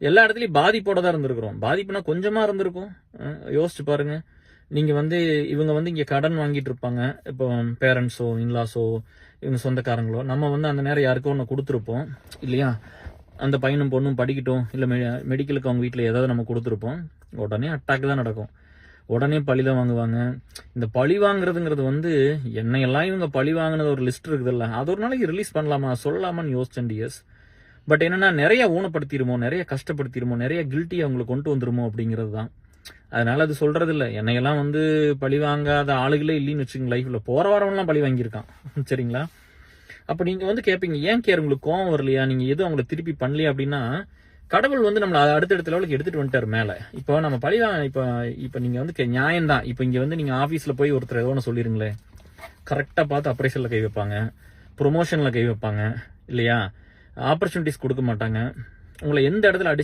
எல்லா இடத்துலயும் பாதிப்போட தான் இருந்திருக்கிறோம். பாதிப்புனா கொஞ்சமா இருந்திருக்கும். யோசிச்சு பாருங்க. நீங்க வந்து இவங்க வந்து இங்க கடன் வாங்கிட்டு இருப்பாங்க. இப்போ பேரண்ட்ஸோ, இன்லாஸோ, இவங்க சொந்தக்காரங்களோ, நம்ம வந்து அந்த நேரம் யாருக்கோ ஒன்று கொடுத்துருப்போம் இல்லையா? அந்த பையனும் பொண்ணும் படிக்கட்டும், இல்லை மெடிக்கலுக்கு அவங்க வீட்டில் ஏதாவது நம்ம கொடுத்துருப்போம். உடனே அட்டாக் தான் நடக்கும். உடனே பழி தான் வாங்குவாங்க. இந்த பழி வாங்குறதுங்கிறது வந்து என்னையெல்லாம் இவங்க பழி வாங்கினது ஒரு லிஸ்ட் இருக்குதுல்ல, அது ஒரு நாளைக்கு ரிலீஸ் பண்ணலாமா சொல்லலாமான்னு யோசிச்சேன் டிஎஸ். பட் என்னன்னா நிறைய ஊனப்படுத்திடுமோ, நிறைய கஷ்டப்படுத்திடுமோ, நிறைய கில்ட்டி அவங்களுக்கு கொண்டு வந்துருமோ அப்படிங்கிறது தான். அதனால அது சொல்றது இல்லை. என்னையெல்லாம் வந்து பழி வாங்காத ஆளுகளே இல்லைன்னு வச்சுக்கோங்க. லைஃப்ல போற வரவன்லாம் பழி வாங்கியிருக்கான். சரிங்களா? அப்ப நீங்க வந்து கேட்பீங்க, ஏன் கேர் உங்களுக்கு கோவம் வரலையா, நீங்க எதுவும் அவங்களை திருப்பி பண்ணலையா அப்படின்னா, கடவுள் வந்து நம்மள அடுத்தடுத்த லெவலுக்கு எடுத்துட்டு வந்துட்டாரு மேல. இப்போ நம்ம இப்ப நீங்க வந்து நியாயம் தான். இப்ப இங்க வந்து நீங்க ஆபீஸ்ல போய் ஒருத்தர் ஏதோ ஒன்று சொல்லிருங்களேன், கரெக்டா பார்த்து அப்ரைசல்ல கை வைப்பாங்க, ப்ரொமோஷன்ல கை வைப்பாங்க இல்லையா? ஆப்பர்ச்சுனிட்டிஸ் கொடுக்க மாட்டாங்க. உங்களை எந்த இடத்துல அடிச்சு